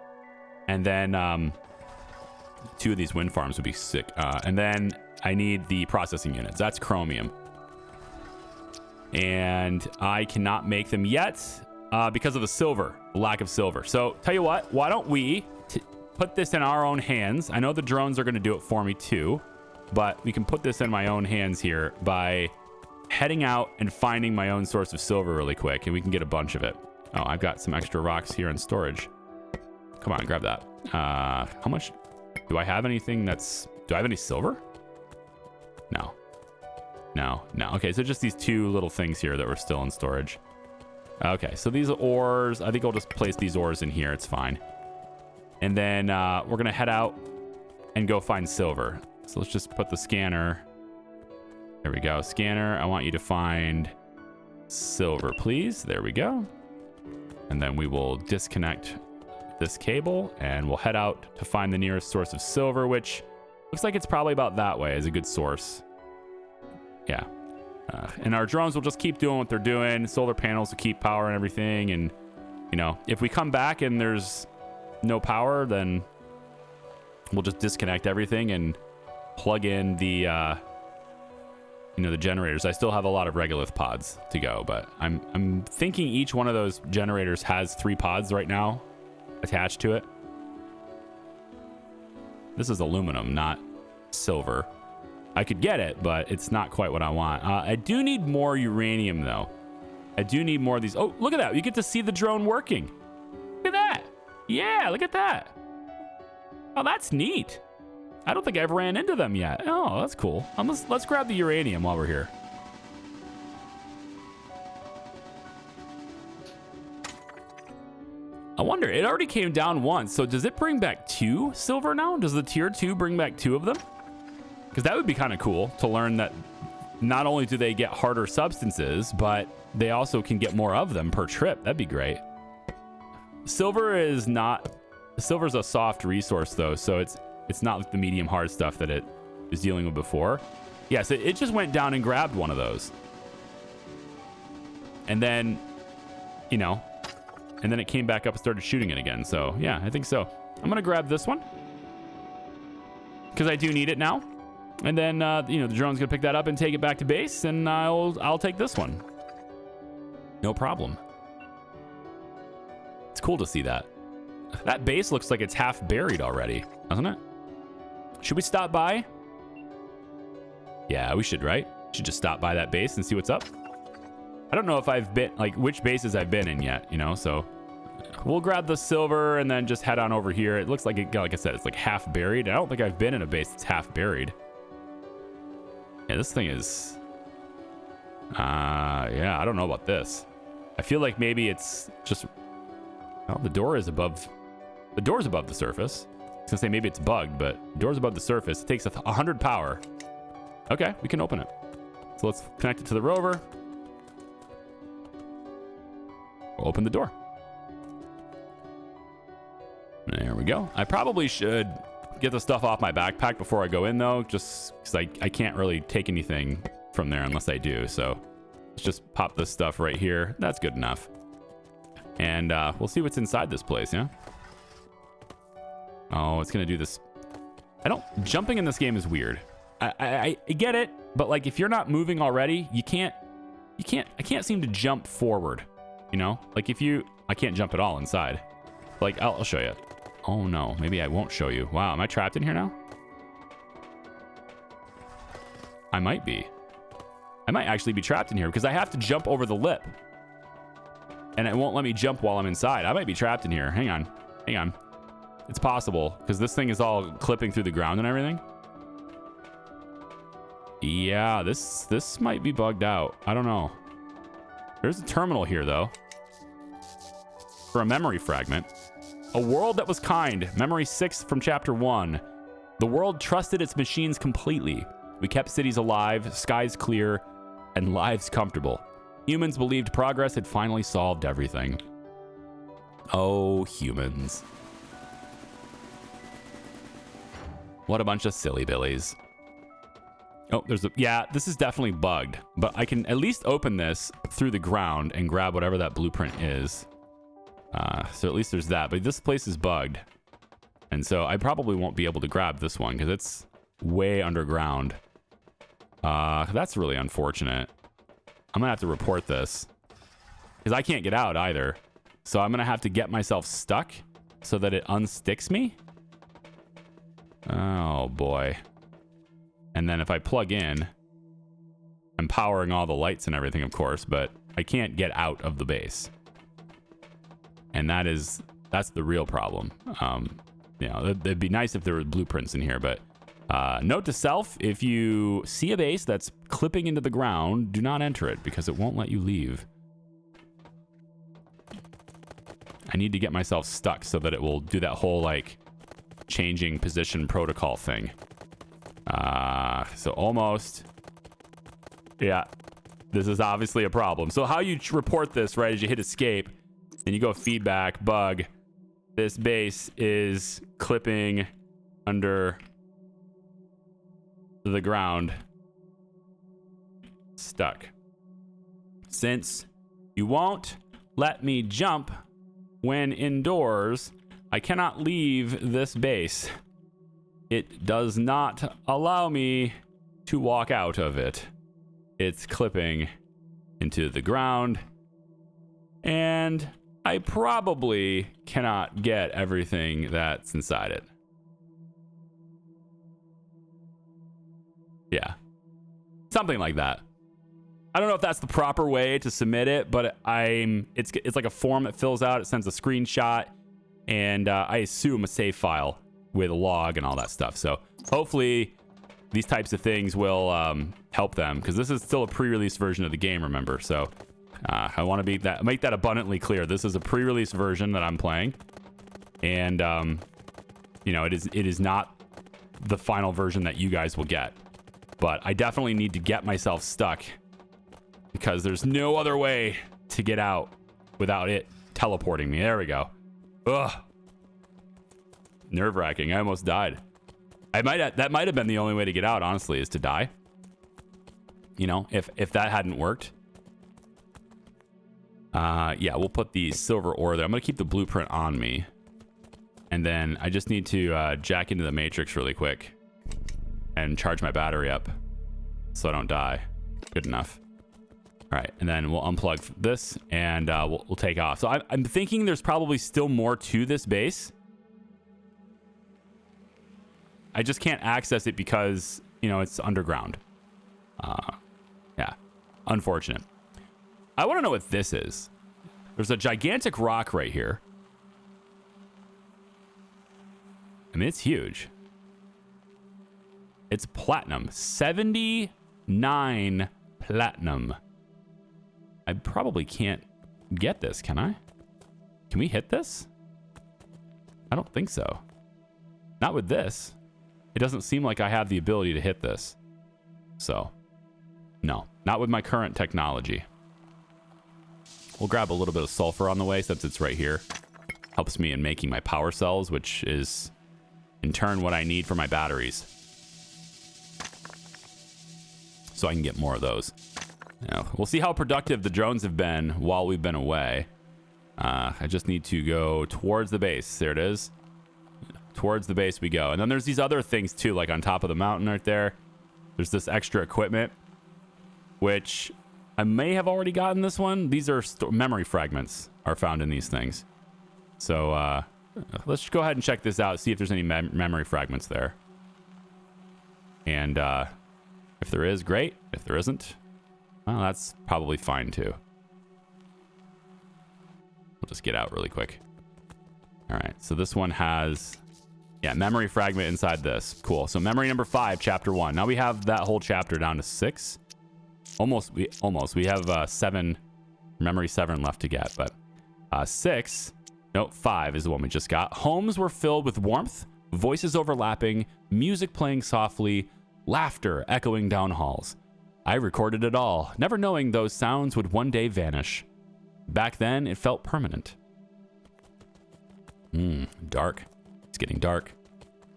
And then 2 of these wind farms would be sick. And then I need the processing units. That's chromium. And I cannot make them yet because of the lack of silver. So tell you what, why don't we put this in our own hands? I know the drones are going to do it for me too, but we can put this in my own hands here by heading out and finding my own source of silver really quick, and we can get a bunch of it. Oh, I've got some extra rocks here in storage. Come on, grab that. How much? Do I have anything do I have any silver? No. Okay, so just these 2 little things here that were still in storage. Okay, so these ores, I think I'll just place these ores in here. It's fine. And then we're going to head out and go find silver. So let's just put the scanner. There we go. Scanner, I want you to find silver, please. There we go. And then we will disconnect this cable and we'll head out to find the nearest source of silver, which looks like it's probably about that way as a good source. Yeah. And our drones will just keep doing what they're doing. Solar panels will keep power and everything. And, if we come back and there's no power, then we'll just disconnect everything and plug in the the generators. I still have a lot of regolith pods to go, but I'm thinking each one of those generators has 3 pods right now attached to it. This is aluminum, not silver. I could get it, but it's not quite what I want. I do need more uranium though. I do need more of these. Oh, look at that. You get to see the drone working. Look at that. Yeah, look at that. Oh, that's neat. I don't think I've ran into them yet. Oh, that's cool. Let's grab the uranium while we're here. I wonder, it already came down once. So does it bring back 2 silver now? Does the tier 2 bring back 2 of them? Because that would be kind of cool to learn that not only do they get harder substances, but they also can get more of them per trip. That'd be great. Silver's a soft resource though, so it's not like the medium hard stuff that it was dealing with before. Yes, it just went down and grabbed one of those. And then, and then it came back up and started shooting it again. So yeah, I think so. I'm going to grab this one because I do need it now. And then, the drone's going to pick that up and take it back to base, and I'll take this one. No problem. It's cool to see that. That base looks like it's half buried already, doesn't it? Should we stop by? Yeah, we should, right? Should just stop by that base and see what's up. I don't know if I've been, which bases I've been in yet, so we'll grab the silver and then just head on over here. It looks like like I said, it's like half buried. I don't think I've been in a base that's half buried. Yeah, this thing is, yeah, I don't know about this. I feel like maybe it's just, well, the door is above the surface. I was gonna say maybe it's bugged, but the door's above the surface. It takes 100 power. Okay, we can open it. So let's connect it to the rover. We'll open the door. There we go. I probably should get the stuff off my backpack before I go in though, just because I can't really take anything from there unless I do. So let's just pop this stuff right here. That's good enough. And we'll see what's inside this place, yeah? Oh, it's gonna do this. Jumping in this game is weird. I get it, but if you're not moving already, I can't seem to jump forward, I can't jump at all inside. I'll show you. Oh no, maybe I won't show you. Wow, am I trapped in here now? I might be. I might actually be trapped in here because I have to jump over the lip. And it won't let me jump while I'm inside. I might be trapped in here. Hang on. It's possible, because this thing is all clipping through the ground and everything. Yeah, this might be bugged out. I don't know. There's a terminal here, though. For a memory fragment. A world that was kind. Memory 6 from chapter 1. The world trusted its machines completely. We kept cities alive, skies clear, and lives comfortable. Humans believed progress had finally solved everything. Oh, humans. What a bunch of silly billies. Oh, there's a... Yeah, this is definitely bugged. But I can at least open this through the ground and grab whatever that blueprint is. So at least there's that. But this place is bugged. And so I probably won't be able to grab this one because it's way underground. That's really unfortunate. I'm going to have to report this. Because I can't get out either. So I'm going to have to get myself stuck so that it unsticks me. Oh, boy. And then if I plug in, I'm powering all the lights and everything, of course, but I can't get out of the base. And that's the real problem. You know, it'd be nice if there were blueprints in here, but note to self, if you see a base that's clipping into the ground, do not enter it because it won't let you leave. I need to get myself stuck so that it will do that whole, like, changing position protocol thing. So almost. Yeah, this is obviously a problem. So how you report this, right, is you hit escape and you go feedback, bug. This base is clipping under the ground. Stuck. Since you won't let me jump when indoors, I cannot leave this base. It does not allow me to walk out of it. It's clipping into the ground. And I probably cannot get everything that's inside it. Yeah. Something like that. I don't know if that's the proper way to submit it, but it's like a form that fills out. It sends a screenshot and I assume a save file with a log and all that stuff. So hopefully these types of things will help them, because this is still a pre-release version of the game, remember. So I want to make that abundantly clear. This is a pre-release version that I'm playing, and you know, it is not the final version that you guys will get. But I definitely need to get myself stuck because there's no other way to get out without it teleporting me. There we go. Ugh. Nerve-wracking. I almost died. That might have been the only way to get out, honestly, is to die. You know, if that hadn't worked. Yeah, we'll put the silver ore there. I'm going to keep the blueprint on me. And then I just need to jack into the matrix really quick and charge my battery up so I don't die. Good enough. All right, and then we'll unplug this and we'll take off. So I'm thinking there's probably still more to this base. I just can't access it because, you know, it's underground. Yeah, unfortunate. I want to know what this is. There's a gigantic rock right here. I mean, it's huge. It's platinum. 79 platinum. I probably can't get this, can I? Can we hit this? I don't think so. Not with this. It doesn't seem like I have the ability to hit this. So, no. Not with my current technology. We'll grab a little bit of sulfur on the way since it's right here. Helps me in making my power cells, which is, in turn, what I need for my batteries. So I can get more of those. Now, we'll see how productive the drones have been while we've been away. I just need to go towards the base. There it is. Towards the base we go. And then there's these other things too, like on top of the mountain right there. There's this extra equipment, which I may have already gotten this one. These are memory fragments are found in these things. So let's go ahead and check this out, see if there's any memory fragments there. And if there is, great. If there isn't, well, that's probably fine too. We'll just get out really quick. All right, so this one has, yeah, memory fragment inside this. Cool. So memory number 5, chapter 1. Now we have that whole chapter down to 6. Almost. We have 7, memory 7 left to get, but 6, no, 5 is the one we just got. Homes were filled with warmth, voices overlapping, music playing softly, laughter echoing down halls. I recorded it all, never knowing those sounds would one day vanish. Back then, it felt permanent. Dark. It's getting dark.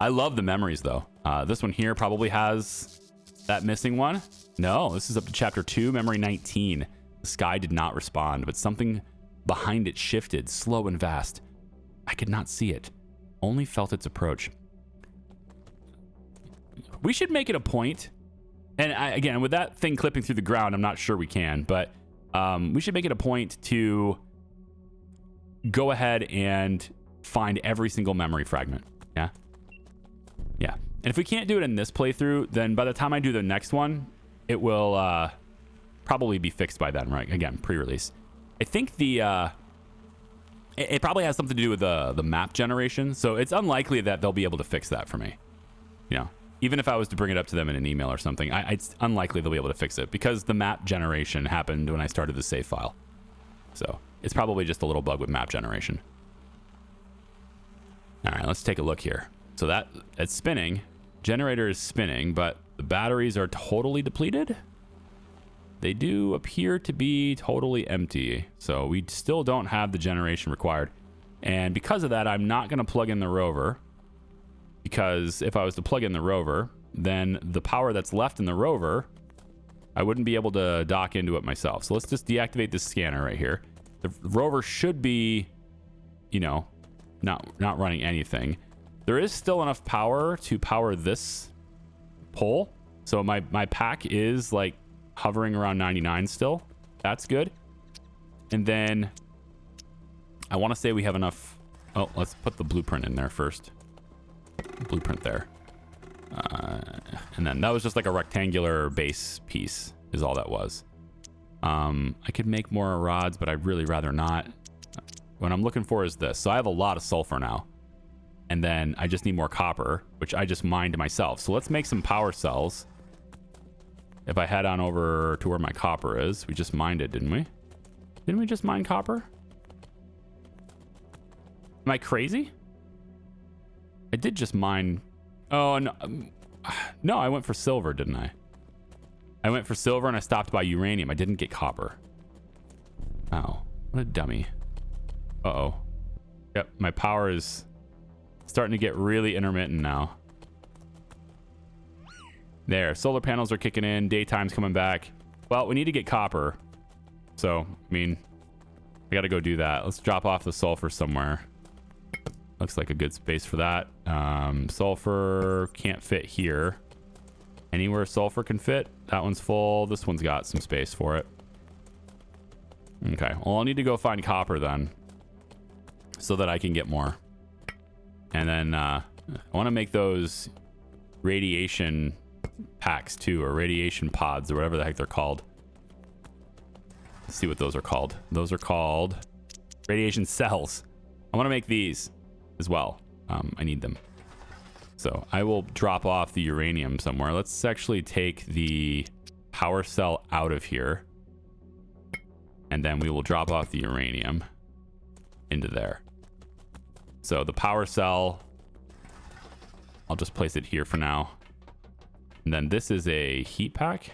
I love the memories, though. This one here probably has that missing one. No, this is up to chapter 2, memory 19. The sky did not respond, but something behind it shifted, slow and vast. I could not see it, only felt its approach. We should make it a point, and again, with that thing clipping through the ground, I'm not sure we can, but we should make it a point to go ahead and find every single memory fragment. Yeah? Yeah. And if we can't do it in this playthrough, then by the time I do the next one, it will probably be fixed by then, right? Again, pre-release. I think it probably has something to do with the map generation, so it's unlikely that they'll be able to fix that for me. You know, even if I was to bring it up to them in an email or something, it's unlikely they'll be able to fix it because the map generation happened when I started the save file. So it's probably just a little bug with map generation. All right, let's take a look here. So it's spinning. Generator is spinning, but the batteries are totally depleted. They do appear to be totally empty. So we still don't have the generation required. And because of that, I'm not going to plug in the rover. Because if I was to plug in the rover, then the power that's left in the rover, I wouldn't be able to dock into it myself. So let's just deactivate this scanner right here. The rover should be, you know, not running anything. There is still enough power to power this pole. So my pack is like hovering around 99 still. That's good. And then I want to say we have enough. Oh, let's put the blueprint in there first. Blueprint there. And then that was just like a rectangular base piece is all that was. I could make more rods, but I'd really rather not. What I'm looking for is this. So I have a lot of sulfur now. And then I just need more copper, which I just mined myself. So let's make some power cells. If I head on over to where my copper is, we just mined it, didn't we? Didn't we just mine copper? Am I crazy? I did just mine. Oh, no. No, I went for silver, didn't I? I went for silver and I stopped by uranium. I didn't get copper. Oh, what a dummy. Uh-oh. Yep, my power is starting to get really intermittent now. There, solar panels are kicking in. Daytime's coming back. Well, we need to get copper. So, I mean, I got to go do that. Let's drop off the sulfur somewhere. Looks like a good space for that. Sulfur can't fit here. Anywhere sulfur can fit. That one's full. This one's got some space for it. Okay, well, I'll need to go find copper then, so that I can get more. And then I want to make those radiation packs too, or radiation pods, or whatever the heck they're called. Let's see what those are called. Those are called radiation cells. I want to make these as well. I need them. So I will drop off the uranium somewhere. Let's actually take the power cell out of here. And then we will drop off the uranium into there. So the power cell, I'll just place it here for now. And then this is a heat pack,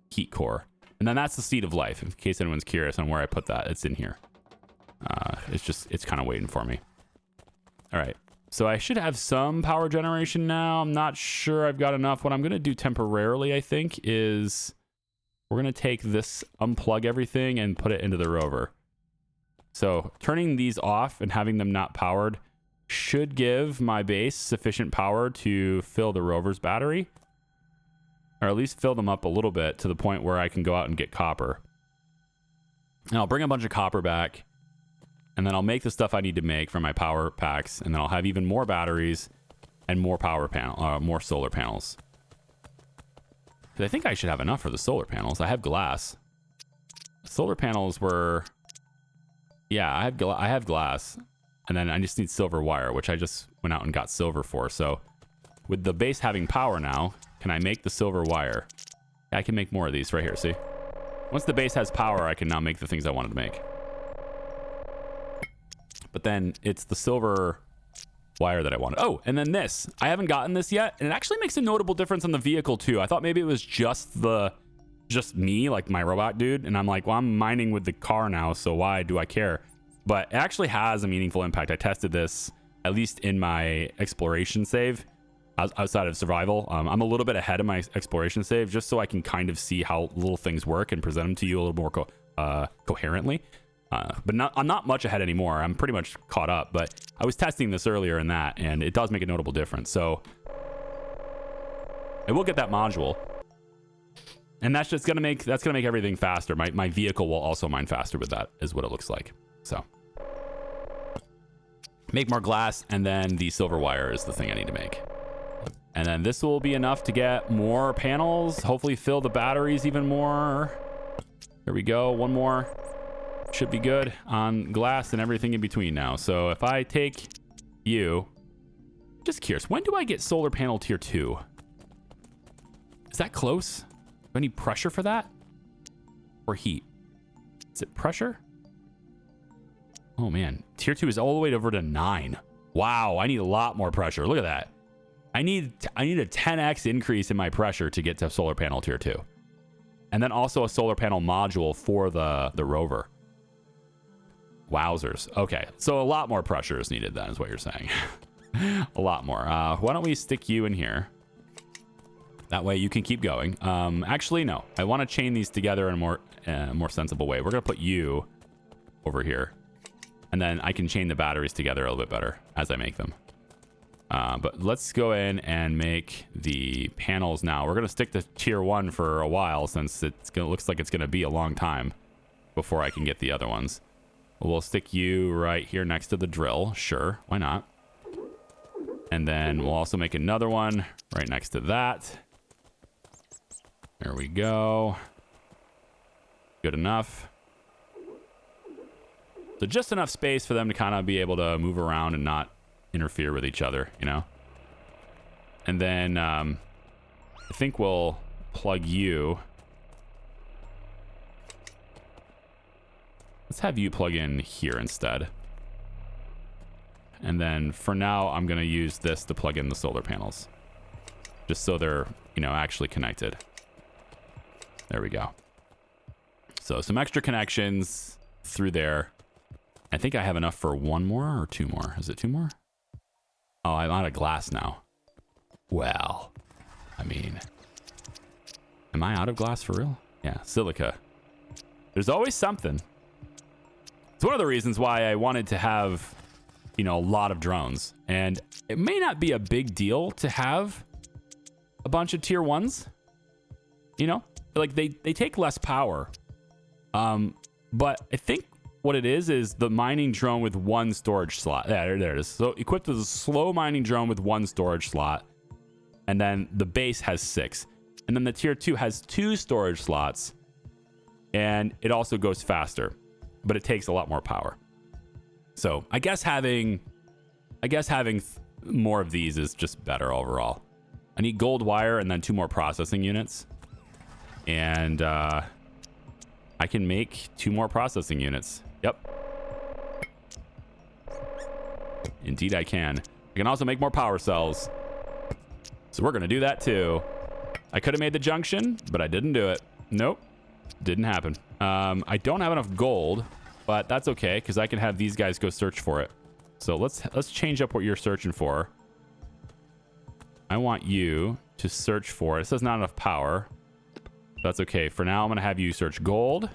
heat core. And then that's the seed of life, in case anyone's curious on where I put that. It's in here. It's kind of waiting for me. All right. So I should have some power generation now. I'm not sure I've got enough. What I'm going to do temporarily, I think, is we're going to take this, unplug everything, and put it into the rover. So turning these off and having them not powered should give my base sufficient power to fill the rover's battery. Or at least fill them up a little bit to the point where I can go out and get copper. And I'll bring a bunch of copper back. And then I'll make the stuff I need to make for my power packs. And then I'll have even more batteries and more more solar panels. Because I think I should have enough for the solar panels. I have glass. Solar panels were... Yeah, I have glass. And then I just need silver wire, which I just went out and got silver for. So with the base having power now, can I make the silver wire? Yeah, I can make more of these right here, see? Once the base has power, I can now make the things I wanted to make. But then it's the silver wire that I wanted. Oh, and then this. I haven't gotten this yet, and it actually makes a notable difference on the vehicle too. I thought maybe it was just me, like my robot dude, and I'm like, well, I'm mining with the car now, so why do I care? But it actually has a meaningful impact. I tested this, at least in my exploration save, outside of survival. I'm a little bit ahead of my exploration save, just so I can kind of see how little things work and present them to you a little more coherently. But I'm not much ahead anymore. I'm pretty much caught up, but I was testing this earlier in that, and it does make a notable difference. So I will get that module, and that's gonna make everything faster. My vehicle will also mine faster with that, is what it looks like. So make more glass, and then the silver wire is the thing I need to make. And then this will be enough to get more panels, hopefully fill the batteries even more. There we go, one more. Should be good on glass and everything in between now. So if I take you, just curious, when do I get solar panel tier 2? Is that close? Do I need pressure for that? Or heat? Is it pressure? Oh man, tier 2 is all the way over to 9. Wow, I need a lot more pressure. Look at that. I need a 10x increase in my pressure to get to solar panel tier 2. And then also a solar panel module for the rover. Wowzers. Okay, so a lot more pressure is needed then, is what you're saying. A lot more. Why don't we stick you in here? That way you can keep going. Actually, no. I want to chain these together in a more sensible way. We're going to put you over here. And then I can chain the batteries together a little bit better as I make them. But let's go in and make the panels now. We're going to stick to tier 1 for a while, since looks like it's going to be a long time before I can get the other ones. We'll stick you right here next to the drill. Sure, why not? And then we'll also make another one right next to that. There we go. Good enough. So just enough space for them to kind of be able to move around and not interfere with each other, you know? And then I think we'll plug you. Let's have you plug in here instead. And then for now, I'm going to use this to plug in the solar panels, just so they're, actually connected. There we go. So some extra connections through there. I think I have enough for one more or two more. Is it two more? Oh, I'm out of glass now. Well, I mean, am I out of glass for real? Yeah, silica. There's always something. It's one of the reasons why I wanted to have, a lot of drones. And it may not be a big deal to have a bunch of tier 1s. Like they take less power. But I think what it is the mining drone with one storage slot. There it is. So equipped with a slow mining drone with one storage slot. And then the base has 6. And then the tier 2 has 2 storage slots. And it also goes faster, but it takes a lot more power. So I guess having more of these is just better overall. I need gold wire and then 2 more processing units. And I can make 2 more processing units. Yep. Indeed I can. I can also make more power cells. So we're going to do that too. I could have made the junction, but I didn't do it. Nope. Didn't happen. I don't have enough gold, but that's okay because I can have these guys go search for it. So let's change up what you're searching for. I want you to search for it. It says not enough power. That's okay. For now, I'm going to have you search gold.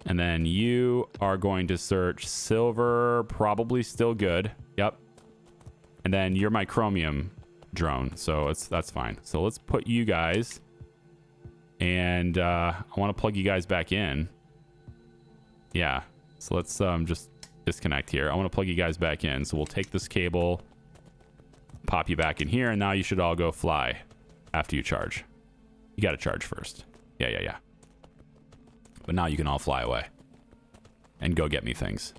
And then you are going to search silver. Probably still good. Yep. And then you're my chromium drone. So that's fine. So let's put you guys. And I want to plug you guys back in. Yeah. So let's just disconnect here. I want to plug you guys back in. So we'll take this cable, pop you back in here, and now you should all go fly after you charge. You got to charge first. Yeah. But now you can all fly away and go get me things.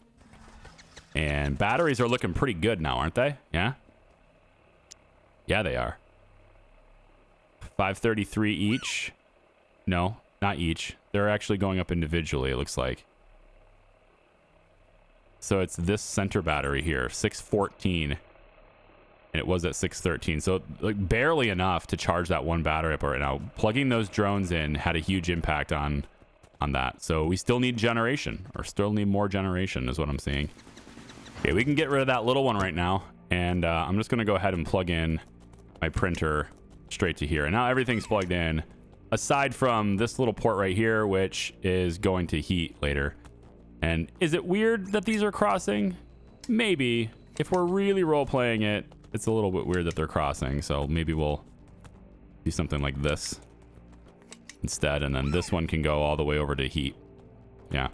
And batteries are looking pretty good now, aren't they? Yeah? Yeah, they are. 533 each. No, not each. They're actually going up individually, it looks like. So it's this center battery here, 614. And it was at 613. So like barely enough to charge that one battery up right now. Plugging those drones in had a huge impact on that. So we still need generation, or still need more generation is what I'm seeing. Okay, we can get rid of that little one right now. And I'm just going to go ahead and plug in my printer straight to here. And now everything's plugged in, aside from this little port right here, which is going to heat later. And is it weird that these are crossing? Maybe. If we're really role-playing it, it's a little bit weird that they're crossing. So maybe we'll do something like this instead. And then this one can go all the way over to heat. Yeah.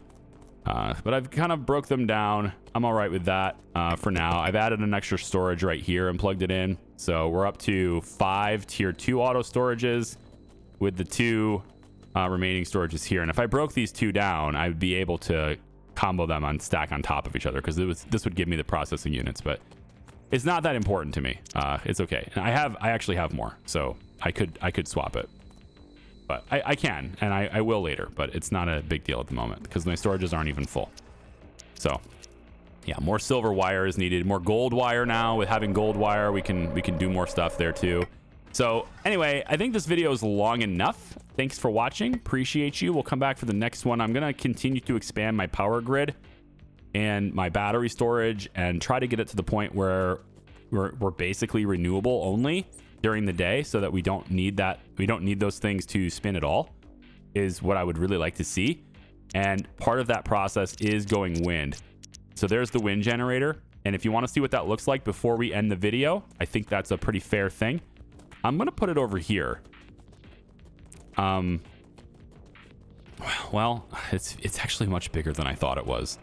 But I've kind of broke them down. I'm all right with that for now. I've added an extra storage right here and plugged it in. So we're up to 5 tier 2 auto storages with the 2 remaining storages here. And if I broke these 2 down, I would be able to combo them on stack on top of each other, because this would give me the processing units. But it's not that important to me. It's okay. And I actually have more, so I could swap it. But I can, and I will later, but it's not a big deal at the moment because my storages aren't even full. So yeah, more silver wire is needed, more gold wire now. With having gold wire, we can do more stuff there too. So anyway, I think this video is long enough. Thanks for watching. Appreciate you. We'll come back for the next one. I'm going to continue to expand my power grid and my battery storage and try to get it to the point where we're basically renewable only during the day, so that we don't need those things to spin at all, is what I would really like to see. And part of that process is going wind. So there's the wind generator. And if you want to see what that looks like before we end the video, I think that's a pretty fair thing. I'm going to put it over here. Well, it's actually much bigger than I thought it was.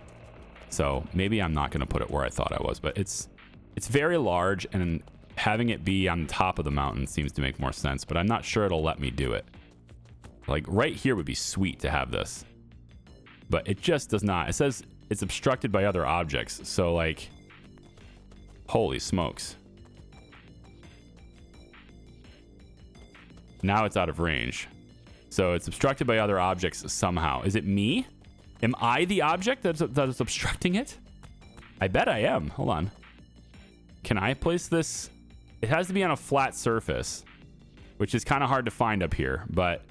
So maybe I'm not going to put it where I thought I was, but it's very large, and having it be on top of the mountain seems to make more sense, but I'm not sure it'll let me do it. Like right here would be sweet to have this, but it just does not. It says it's obstructed by other objects. So like, holy smokes. Now it's out of range. So it's obstructed by other objects somehow. Is it me? Am I the object that's obstructing it? I bet I am. Hold on. Can I place this? It has to be on a flat surface, which is kind of hard to find up here, but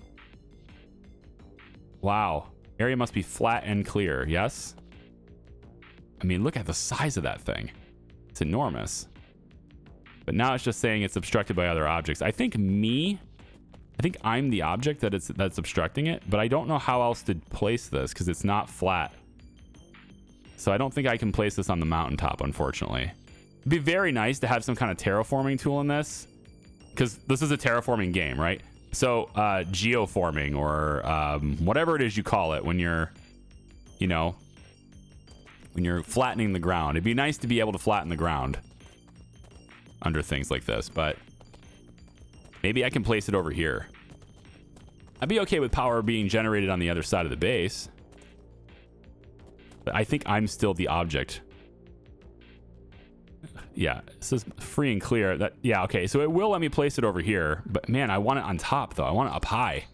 wow. Area must be flat and clear. Yes. I mean, look at the size of that thing. It's enormous. But now it's just saying it's obstructed by other objects. I think I'm the object that's obstructing it, but I don't know how else to place this because it's not flat. So I don't think I can place this on the mountaintop, unfortunately. It'd be very nice to have some kind of terraforming tool in this, because this is a terraforming game, right? So geoforming, or whatever it is you call it when you're flattening the ground. It'd be nice to be able to flatten the ground under things like this, but maybe I can place it over here. I'd be okay with power being generated on the other side of the base, but I think I'm still the object. Yeah, it says free and clear. Yeah, okay, so it will let me place it over here, but man, I want it on top though. I want it up high.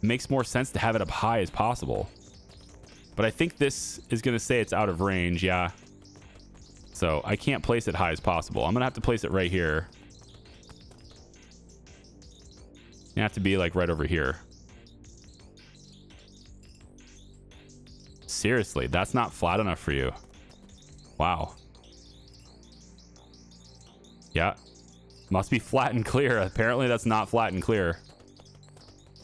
It makes more sense to have it up high as possible. But I think this is going to say it's out of range, yeah. So I can't place it high as possible. I'm going to have to place it right here. You have to be like right over here. Seriously, that's not flat enough for you. Wow. Yeah, must be flat and clear. Apparently that's not flat and clear.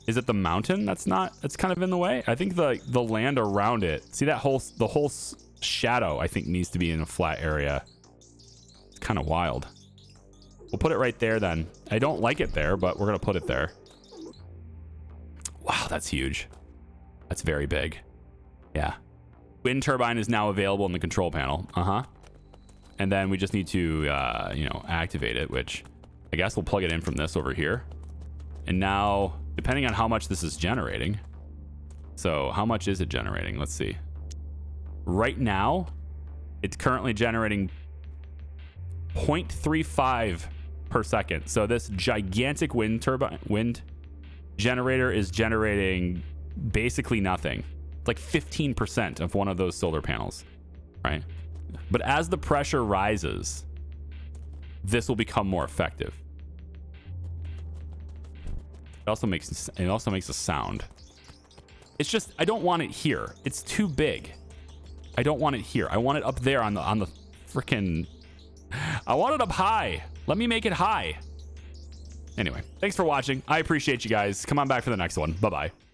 Is it the mountain that's kind of in the way? I think the land around it, see that the whole shadow, I think needs to be in a flat area. It's kind of wild. We'll put it right there then. I don't like it there, but we're gonna put it there. Wow, that's huge. That's very big. Yeah. Wind turbine is now available in the control panel. And then we just need to, activate it, which I guess we'll plug it in from this over here. And now, depending on how much this is generating. So how much is it generating? Let's see. Right now, It's currently generating 0.35 per second. So this gigantic wind generator is generating basically nothing. It's like 15% of one of those solar panels, right? But as the pressure rises, this will become more effective. It also makes a sound. It's just, I don't want it here. It's too big. I don't want it here. I want it up there on the freaking, I want it up high. Let me make it high. Anyway, thanks for watching. I appreciate you guys. Come on back for the next one. Bye-bye.